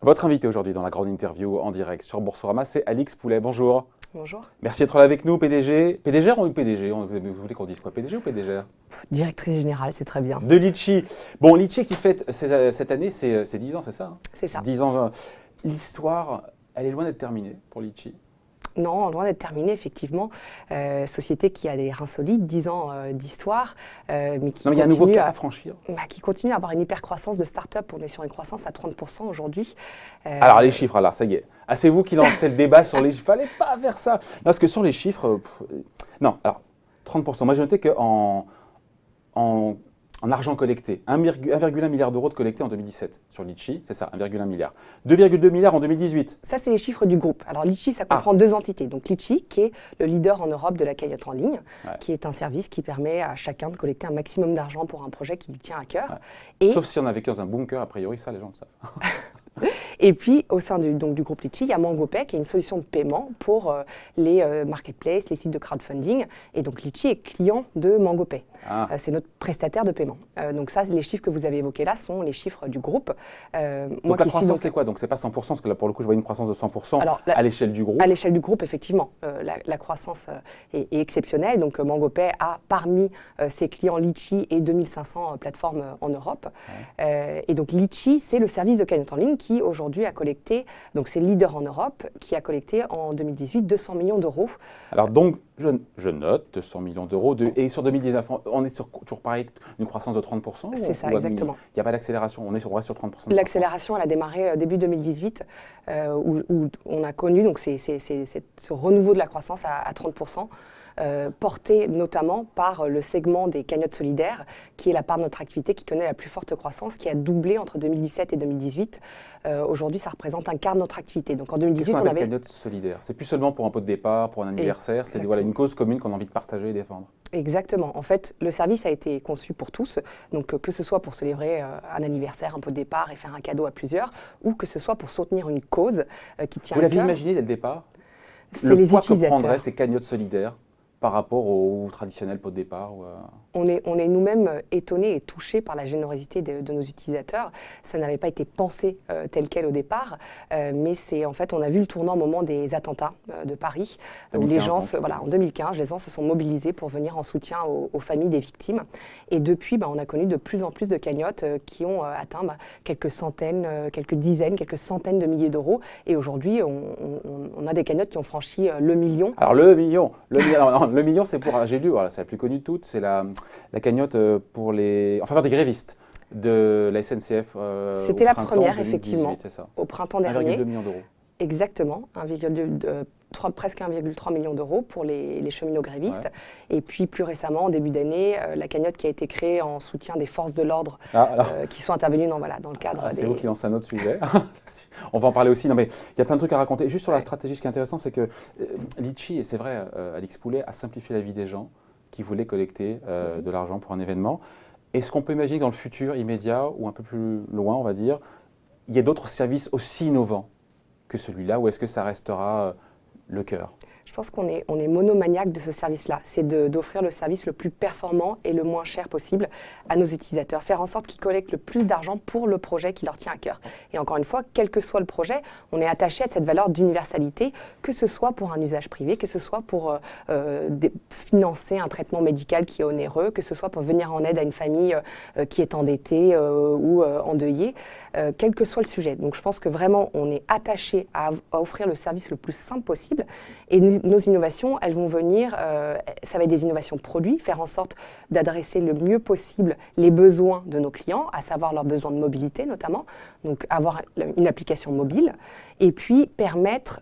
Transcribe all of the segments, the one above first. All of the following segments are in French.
Votre invité aujourd'hui dans la grande interview en direct sur Boursorama, c'est Alix Poulet. Bonjour. Bonjour. Merci d'être là avec nous, PDG. PDG ou PDG? Vous voulez qu'on dise quoi? PDG ou PDG? Directrice générale, c'est très bien. De Litchi. Bon, Litchi qui fête cette année, c'est 10 ans, c'est ça hein? C'est ça. 10 ans. L'histoire, elle est loin d'être terminée pour Litchi. Non, loin d'être terminée, effectivement. Société qui a des reins solides, 10 ans d'histoire, mais qui il y a un nouveau cap à franchir. Qui continue à avoir une hyper-croissance de start-up. On est sur une croissance à 30% aujourd'hui. Alors, les chiffres, alors, ça y est. Ah, c'est vous qui lancez le débat sur les chiffres. Il ne fallait pas faire ça. Non, parce que sur les chiffres, non, alors, 30%. Moi, j'ai noté qu'en argent collecté, 1,1 milliard d'euros de collecté en 2017 sur Litchi, c'est ça, 1,1 milliard. 2,2 milliards en 2018. Ça, c'est les chiffres du groupe. Alors, Litchi, ça comprend deux entités. Donc, Litchi, qui est le leader en Europe de la cagnotte en ligne, qui est un service qui permet à chacun de collecter un maximum d'argent pour un projet qui lui tient à cœur. Ouais. Et sauf si on a vécu dans un bunker, a priori, ça, les gens le savent. Et puis, au sein du groupe Litchi, il y a MangoPay, qui est une solution de paiement pour les marketplaces, les sites de crowdfunding. Et donc, Litchi est client de MangoPay. C'est notre prestataire de paiement. Donc ça, les chiffres que vous avez évoqués là sont les chiffres du groupe. Donc la croissance, c'est quoi? Donc, c'est pas 100%, parce que là, pour le coup, je vois une croissance de 100% à l'échelle du groupe. À l'échelle du groupe, effectivement. La croissance est exceptionnelle. Donc, MangoPay a parmi ses clients Litchi et 2500 plateformes en Europe. Et donc, Litchi, c'est le service de cagnotte en ligne qui, aujourd'hui, a collecté, donc c'est le leader en Europe, qui a collecté en 2018 200 millions d'euros. Alors donc, je note 200 millions d'euros. Et sur 2019, on est sur toujours pareil, une croissance de 30%? C'est ça, exactement. Il n'y a pas d'accélération, on reste sur 30%. L'accélération, elle a démarré début 2018, où on a connu donc, ce renouveau de la croissance à 30%. Porté notamment par le segment des cagnottes solidaires, qui est la part de notre activité qui connaît la plus forte croissance, qui a doublé entre 2017 et 2018. Aujourd'hui, ça représente un quart de notre activité. Donc en 2018, on avait cagnotte solidaire. C'est plus seulement pour un pot de départ, pour un anniversaire, c'est une cause commune qu'on a envie de partager et défendre. Exactement. En fait, le service a été conçu pour tous, donc que ce soit pour célébrer un anniversaire, un pot de départ et faire un cadeau à plusieurs, ou que ce soit pour soutenir une cause qui tient à cœur. Vous l'avez imaginé dès le départ? C'est les poids utilisateurs. Que prendraient ces cagnottes solidaires par rapport au traditionnel pot de départ On est nous-mêmes étonnés et touchés par la générosité de nos utilisateurs. Ça n'avait pas été pensé tel quel au départ, mais en fait, on a vu le tournant au moment des attentats de Paris, 2015, où les gens, en 2015, les gens se sont mobilisés pour venir en soutien aux familles des victimes. Et depuis, on a connu de plus en plus de cagnottes qui ont atteint quelques centaines, quelques dizaines, quelques centaines de milliers d'euros. Et aujourd'hui, on a des cagnottes qui ont franchi le million. Alors le million, c'est pour, j'ai lu, voilà, c'est la plus connue de toutes, c'est la cagnotte en faveur des grévistes de la SNCF. C'était la première, effectivement, au printemps dernier. 1,2 million d'euros. Exactement, presque 1,3 million d'euros pour les cheminots grévistes. Ouais. Et puis plus récemment, en début d'année, la cagnotte qui a été créée en soutien des forces de l'ordre qui sont intervenues dans le cadre C'est vous qui lancez un autre sujet. On va en parler aussi. Non, mais il y a plein de trucs à raconter. Juste sur la stratégie, ce qui est intéressant, c'est que Litchi, et c'est vrai, Alix Poulet, a simplifié la vie des gens qui voulaient collecter de l'argent pour un événement. Est-ce qu'on peut imaginer que dans le futur immédiat, ou un peu plus loin, on va dire, il y a d'autres services aussi innovants que celui-là, ou est-ce que ça restera le cœur? Je pense qu'on est monomaniaque de ce service-là. C'est d'offrir le service le plus performant et le moins cher possible à nos utilisateurs. Faire en sorte qu'ils collectent le plus d'argent pour le projet qui leur tient à cœur. Et encore une fois, quel que soit le projet, on est attaché à cette valeur d'universalité, que ce soit pour un usage privé, que ce soit pour financer un traitement médical qui est onéreux, que ce soit pour venir en aide à une famille qui est endettée ou endeuillée, quel que soit le sujet. Donc je pense que vraiment, on est attaché à offrir le service le plus simple possible. Et nos innovations, elles vont venir, ça va être des innovations produits, faire en sorte d'adresser le mieux possible les besoins de nos clients, à savoir leurs besoins de mobilité notamment, donc avoir une application mobile, et puis permettre,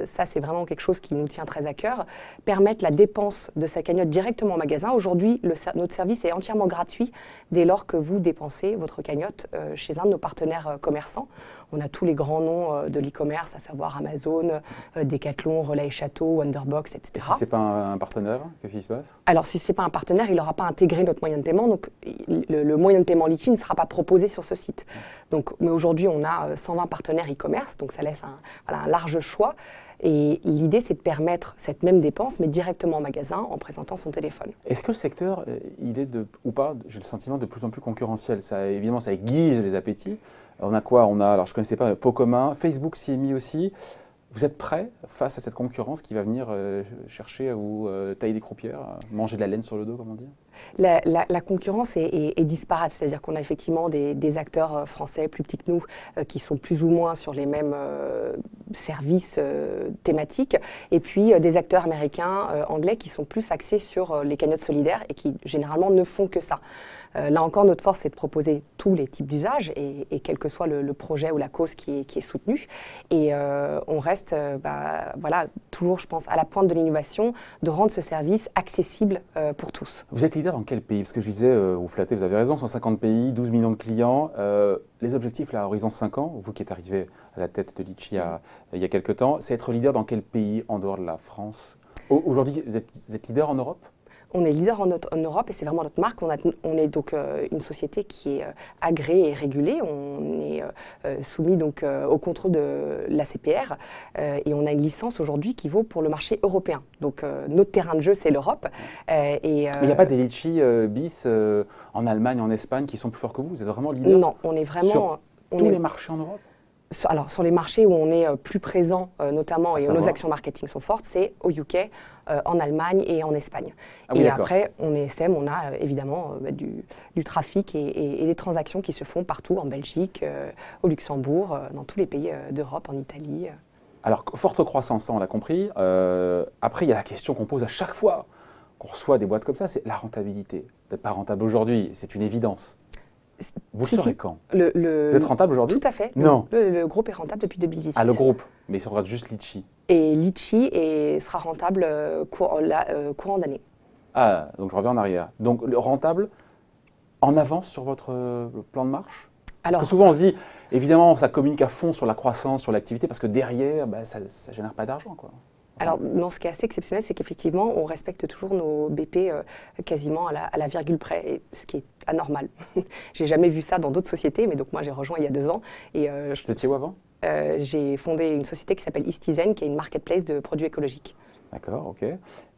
ça c'est vraiment quelque chose qui nous tient très à cœur, permettre la dépense de sa cagnotte directement au magasin. Aujourd'hui, notre service est entièrement gratuit dès lors que vous dépensez votre cagnotte chez un de nos partenaires commerçants. On a tous les grands noms de l'e-commerce, à savoir Amazon, Decathlon, Relais Château, Wonderbox, etc. Et si ce n'est pas un partenaire, qu'est-ce qui se passe? Alors, si ce n'est pas un partenaire, il n'aura pas intégré notre moyen de paiement, donc le moyen de paiement Litchi ne sera pas proposé sur ce site. Donc, mais aujourd'hui, on a 120 partenaires e-commerce, donc ça laisse un large choix. Et l'idée, c'est de permettre cette même dépense, mais directement en magasin, en présentant son téléphone. Est-ce que le secteur, il est ou pas, j'ai le sentiment, de plus en plus concurrentiel? Ça, évidemment, ça aiguise les appétits. On a quoi? Alors je ne connaissais pas, Pot commun, Facebook s'y est mis aussi. Vous êtes prêts face à cette concurrence qui va venir chercher à vous tailler des croupières, manger de la laine sur le dos, comme on dit? La concurrence est disparate, c'est-à-dire qu'on a effectivement des acteurs français plus petits que nous qui sont plus ou moins sur les mêmes services thématiques, et puis des acteurs américains, anglais qui sont plus axés sur les cagnottes solidaires et qui généralement ne font que ça. Là encore, notre force, c'est de proposer tous les types d'usages et quel que soit le projet ou la cause qui est soutenu. Et on reste voilà, toujours, je pense, à la pointe de l'innovation, de rendre ce service accessible pour tous. Vous êtes leader dans quel pays? Parce que je disais, vous flattez, vous avez raison, 150 pays, 12 millions de clients. Les objectifs là, à horizon 5 ans, vous qui êtes arrivé à la tête de Litchi il y a quelques temps, c'est être leader dans quel pays en dehors de la France? Aujourd'hui, vous êtes leader en Europe? On est leader en Europe et c'est vraiment notre marque. On est donc une société qui est agréée et régulée. On est soumis donc au contrôle de l'ACPR et on a une licence aujourd'hui qui vaut pour le marché européen. Donc notre terrain de jeu, c'est l'Europe. Mais il n'y a pas des Litchi bis en Allemagne, en Espagne qui sont plus forts que vous? Vous êtes vraiment leader? Non, on est vraiment sur tous les marchés en Europe? Alors, sur les marchés où on est plus présent, notamment, et où nos actions marketing sont fortes, c'est au UK, en Allemagne et en Espagne. Ah oui, et après, on est SM, on a évidemment du trafic et des transactions qui se font partout, en Belgique, au Luxembourg, dans tous les pays d'Europe, en Italie. Alors, forte croissance, ça on l'a compris. Après, il y a la question qu'on pose à chaque fois qu'on reçoit des boîtes comme ça, c'est la rentabilité. Vous n'êtes pas rentable aujourd'hui, c'est une évidence. Vous le serez quand? Vous êtes rentable aujourd'hui? Tout à fait. Non. Le groupe est rentable depuis 2018. Ah, le groupe, mais si on regarde juste Litchi. Et Litchi sera rentable courant d'année. Ah, donc je reviens en arrière. Donc rentable en avance sur votre plan de marche? Parce que souvent on se dit, évidemment, ça communique à fond sur la croissance, sur l'activité, parce que derrière, ça ne génère pas d'argent, quoi. Alors, non, ce qui est assez exceptionnel, c'est qu'effectivement, on respecte toujours nos BP quasiment à la virgule près, et ce qui est anormal. J'ai jamais vu ça dans d'autres sociétés, mais donc moi, j'ai rejoint il y a 2 ans. Vous étiez où avant? J'ai fondé une société qui s'appelle Eastizen, qui est une marketplace de produits écologiques. D'accord, ok.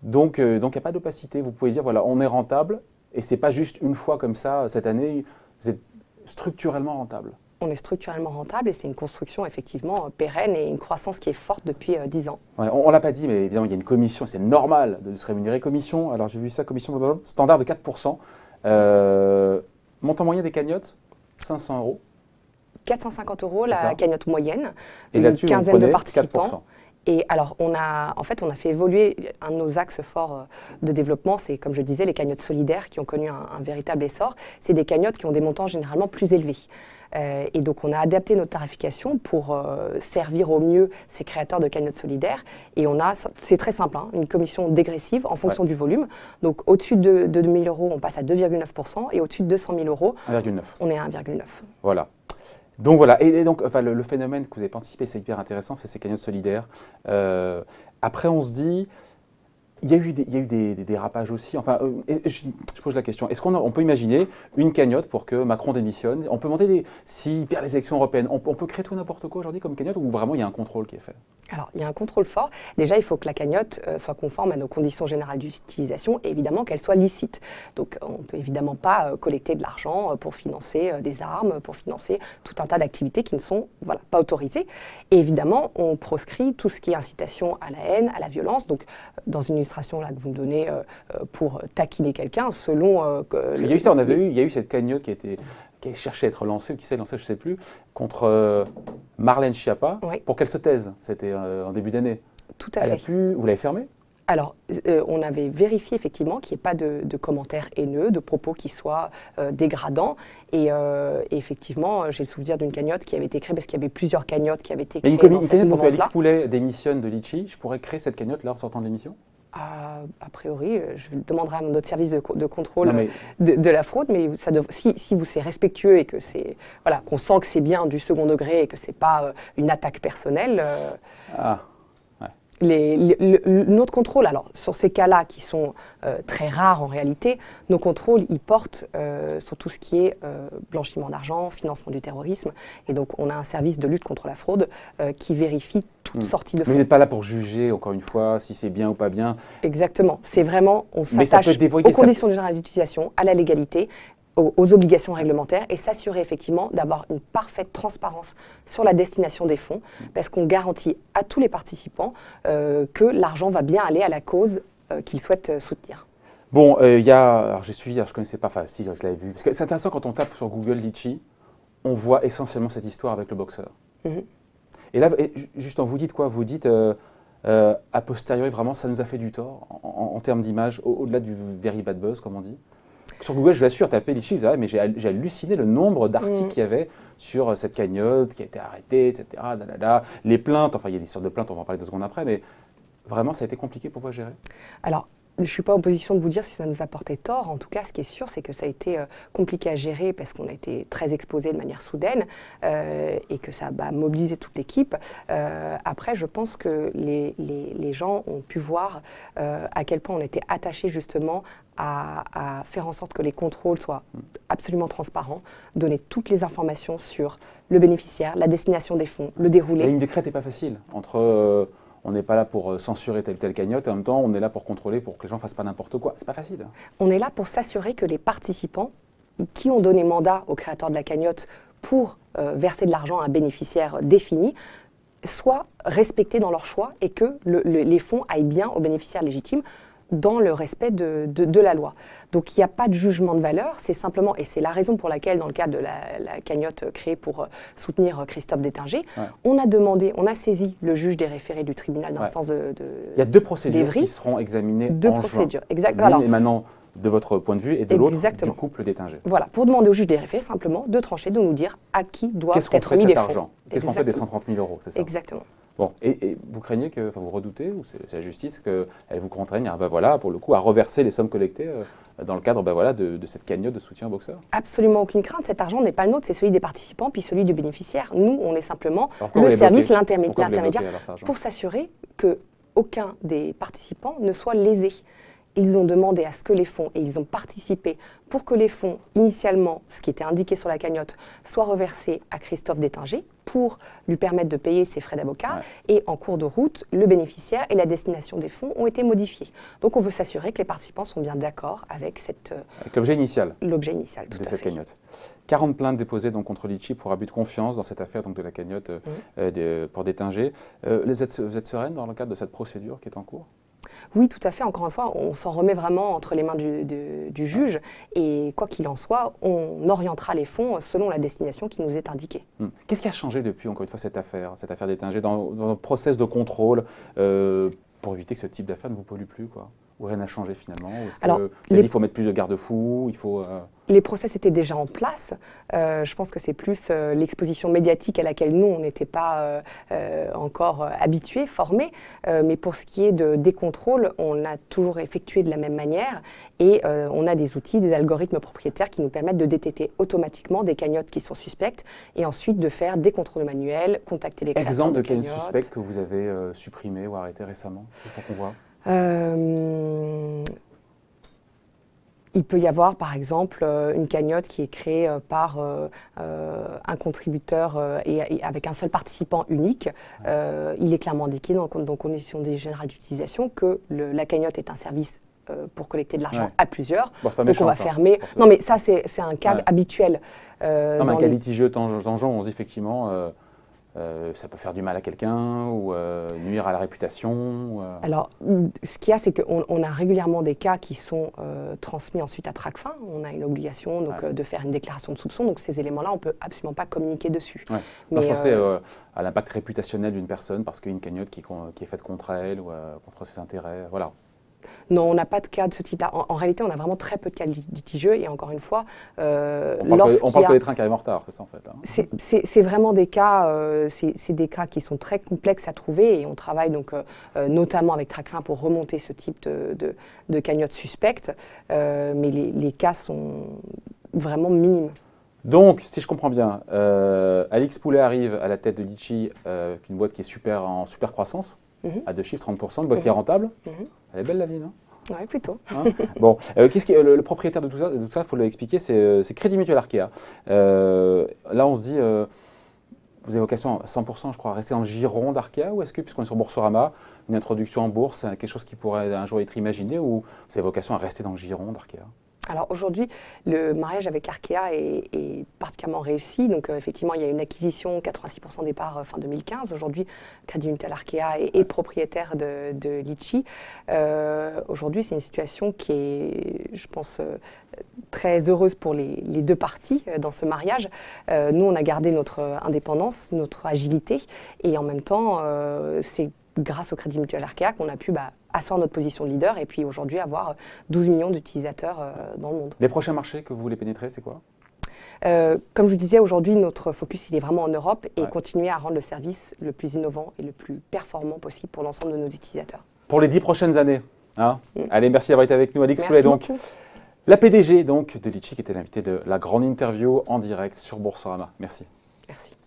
Donc, il n'y a pas d'opacité. Vous pouvez dire, voilà, on est rentable, et ce n'est pas juste une fois comme ça, cette année, vous êtes structurellement rentable. On est structurellement rentable et c'est une construction effectivement pérenne et une croissance qui est forte depuis 10 ans. Ouais, on ne l'a pas dit, mais évidemment, il y a une commission, c'est normal de se rémunérer. Commission, alors j'ai vu ça, commission standard de 4%. Montant moyen des cagnottes, 500 €. 450 € la cagnotte moyenne, et une quinzaine de participants. 4%. Et alors, on a fait évoluer un de nos axes forts de développement, c'est, comme je disais, les cagnottes solidaires qui ont connu un véritable essor. C'est des cagnottes qui ont des montants généralement plus élevés. Et donc, on a adapté notre tarification pour servir au mieux ces créateurs de cagnottes solidaires. Et c'est très simple, hein, une commission dégressive en fonction du volume. Donc, au-dessus de 2 000 €, on passe à 2,9% et au-dessus de 200 000 €, 1,9. on est à 1,9. Voilà. Donc voilà, et donc enfin, le phénomène que vous avez anticipé, c'est hyper intéressant, c'est ces cagnottes solidaires. Après, on se dit, il y a eu des dérapages aussi. Enfin, je pose la question, est-ce qu'on peut imaginer une cagnotte pour que Macron démissionne? On peut monter s'il perd les élections européennes, on peut créer tout n'importe quoi aujourd'hui comme cagnotte, ou vraiment il y a un contrôle qui est fait? Alors, il y a un contrôle fort. Déjà, il faut que la cagnotte soit conforme à nos conditions générales d'utilisation et évidemment qu'elle soit licite. Donc, on ne peut évidemment pas collecter de l'argent pour financer des armes, pour financer tout un tas d'activités qui ne sont pas autorisées. Et évidemment, on proscrit tout ce qui est incitation à la haine, à la violence. Donc, dans une illustration là, que vous me donnez pour taquiner quelqu'un, selon... il y a eu ça, il y a eu cette cagnotte qui a cherché à être lancée, ou qui s'est lancée, je ne sais plus, contre Marlène Schiappa, pour qu'elle se taise. C'était en début d'année. Tout à fait. Vous l'avez fermée? Alors, on avait vérifié effectivement qu'il n'y ait pas de commentaires haineux, de propos qui soient dégradants. Et effectivement, j'ai le souvenir d'une cagnotte qui avait été créée, parce qu'il y avait plusieurs cagnottes qui avaient été créées dans cette mouvance-là. Pour que Alix Poulet démissionne de Litchi, je pourrais créer cette cagnotte là en sortant de l'émission? A priori, je demanderai à notre service de contrôle de la fraude, mais si c'est respectueux et que qu'on sent que c'est bien du second degré et que c'est pas une attaque personnelle. Notre contrôle, alors sur ces cas-là qui sont très rares en réalité, nos contrôles, ils portent sur tout ce qui est blanchiment d'argent, financement du terrorisme. Et donc, on a un service de lutte contre la fraude qui vérifie toute sortie de fonds. Mais vous n'êtes pas là pour juger, encore une fois, si c'est bien ou pas bien. Exactement. C'est vraiment, on s'attache aux conditions générales d'utilisation, à la légalité, aux obligations réglementaires et s'assurer effectivement d'avoir une parfaite transparence sur la destination des fonds parce qu'on garantit à tous les participants que l'argent va bien aller à la cause qu'ils souhaitent soutenir. Bon, alors j'ai suivi, alors je ne connaissais pas, enfin si, je l'avais vu, parce que c'est intéressant quand on tape sur Google Litchi, on voit essentiellement cette histoire avec le boxeur. Et là, justement, vous dites quoi? Vous dites, a posteriori, vraiment, ça nous a fait du tort en termes d'image, au-delà du very bad buzz, comme on dit. Sur Google, je vous assure, tapez Litchi, vous mais j'ai halluciné le nombre d'articles qu'il y avait sur cette cagnotte qui a été arrêtée, etc. Les plaintes, enfin il y a des histoires de plaintes, on va en parler 2 secondes après, mais vraiment ça a été compliqué pour vous à gérer? Alors, je ne suis pas en position de vous dire si ça nous a porté tort. En tout cas, ce qui est sûr, c'est que ça a été compliqué à gérer parce qu'on a été très exposé de manière soudaine et que ça a mobilisé toute l'équipe. Après, je pense que les gens ont pu voir à quel point on était attaché justement à faire en sorte que les contrôles soient absolument transparents, donner toutes les informations sur le bénéficiaire, la destination des fonds, le déroulé. La ligne de crête n'est pas facile entre... on n'est pas là pour censurer telle cagnotte et en même temps on est là pour contrôler pour que les gens ne fassent pas n'importe quoi. C'est pas facile. On est là pour s'assurer que les participants qui ont donné mandat au créateur de la cagnotte pour verser de l'argent à un bénéficiaire défini soient respectés dans leur choix et que les fonds aillent bien aux bénéficiaires légitimes dans le respect de la loi. Donc il n'y a pas de jugement de valeur, c'est simplement, et c'est la raison pour laquelle dans le cadre de la cagnotte créée pour soutenir Christophe Détinger, on a saisi le juge des référés du tribunal d'instance de Il y a 2 procédures qui seront examinées en juin. 2 procédures, exactement. L'une émanant de votre point de vue et de l'autre du couple Détinger. Voilà, pour demander au juge des référés simplement de trancher, de nous dire à qui doivent être mis les fonds. Qu'est-ce qu'on fait des 130 000 €, c'est ça? Exactement. Bon, et vous craignez que, enfin vous redoutez, ou c'est la justice, qu'elle vous contraigne voilà, pour le coup, à reverser les sommes collectées dans le cadre voilà, de cette cagnotte de soutien aux boxeurs? Absolument aucune crainte. Cet argent n'est pas le nôtre, c'est celui des participants, puis celui du bénéficiaire. Nous, on est simplement le service, l'intermédiaire, pour s'assurer qu'aucun des participants ne soit lésé. Ils ont demandé à ce que les fonds, et ils ont participé pour que les fonds, initialement, ce qui était indiqué sur la cagnotte, soient reversés à Christophe Détinger pour lui permettre de payer ses frais d'avocat. Et en cours de route, le bénéficiaire et la destination des fonds ont été modifiés. Donc on veut s'assurer que les participants sont bien d'accord avec l'objet initial. L'objet initial, tout de à cette fait. cagnotte. 40 plaintes déposées donc, contre Litchi pour abus de confiance dans cette affaire donc, de la cagnotte pour Détinger. Vous êtes sereine dans le cadre de cette procédure qui est en cours? Oui, tout à fait. Encore une fois, on s'en remet vraiment entre les mains du juge et quoi qu'il en soit, on orientera les fonds selon la destination qui nous est indiquée. Qu'est-ce qui a changé depuis, encore une fois, cette affaire Détinger, dans le process de contrôle pour éviter que ce type d'affaire ne vous pollue plus, quoi? Ou rien n'a changé finalement? Il faut mettre plus de garde-fous, Les process étaient déjà en place. Je pense que c'est plus l'exposition médiatique à laquelle nous, on n'était pas encore habitués, formés. Mais pour ce qui est des contrôles, on a toujours effectué de la même manière. Et on a des outils, des algorithmes propriétaires qui nous permettent de détecter automatiquement des cagnottes qui sont suspectes et ensuite de faire des contrôles manuels, contacter les créateurs Exemple de de cagnottes cagnottes. suspectes que vous avez supprimées ou arrêtées récemment, pour qu'on voit. Il peut y avoir, par exemple, une cagnotte qui est créée par un contributeur et avec un seul participant unique. Il est clairement indiqué dans conditions générales d'utilisation que la cagnotte est un service pour collecter de l'argent à plusieurs. Bon, donc on va fermer. Non, mais ça, c'est un cas habituel. Non, mais un cas litigieux tangent, on se dit effectivement... ça peut faire du mal à quelqu'un ou nuire à la réputation Alors, ce qu'il y a, c'est qu'on a régulièrement des cas qui sont transmis ensuite à Tracfin. On a une obligation donc, de faire une déclaration de soupçon. Donc, ces éléments-là, on ne peut absolument pas communiquer dessus. Mais moi, je pensais à l'impact réputationnel d'une personne parce qu'une cagnotte qui est faite contre elle ou contre ses intérêts. Voilà. Non, on n'a pas de cas de ce type-là. En réalité, on a vraiment très peu de cas litigieux. Et encore une fois, on parle que des trains qui arrivent en retard, c'est ça en fait. Hein. C'est vraiment des cas, c'est des cas qui sont très complexes à trouver. Et on travaille donc notamment avec Tracfin pour remonter ce type de cagnotte suspecte. Mais les cas sont vraiment minimes. Donc, si je comprends bien, Alix Poulet arrive à la tête de Litchi, une boîte qui est en super croissance. à 2 chiffres, 30%, boîte qui est rentable. Elle est belle la vie, non? Oui, plutôt. Hein. Bon, le propriétaire de tout ça, il faut l'expliquer, c'est Crédit Mutuel Arkea. Là, on se dit, vous avez vocation à 100%, je crois, à rester dans le giron d'Arkea, ou est-ce que, puisqu'on est sur Boursorama, une introduction en bourse, c'est quelque chose qui pourrait un jour être imaginé, ou vous avez vocation à rester dans le giron d'Arkea? Alors aujourd'hui, le mariage avec Arkea est particulièrement réussi. Donc effectivement, il y a une acquisition, 86% des parts fin 2015. Aujourd'hui, Crédit Mutuel Arkea est propriétaire de Litchi. Aujourd'hui, c'est une situation qui est, je pense, très heureuse pour les deux parties dans ce mariage. Nous, on a gardé notre indépendance, notre agilité, et en même temps, c'est grâce au Crédit Mutuel Arkea qu'on a pu asseoir notre position de leader et puis aujourd'hui avoir 12 millions d'utilisateurs dans le monde. Les prochains marchés que vous voulez pénétrer, c'est quoi? Comme je vous disais, aujourd'hui, notre focus il est vraiment en Europe et continuer à rendre le service le plus innovant et le plus performant possible pour l'ensemble de nos utilisateurs. Pour les 10 prochaines années. Hein. Allez, merci d'avoir été avec nous. Alix Poulet, donc, beaucoup. la PDG donc, de Litchi, qui était l'invitée de la grande interview en direct sur Boursorama. Merci. Merci.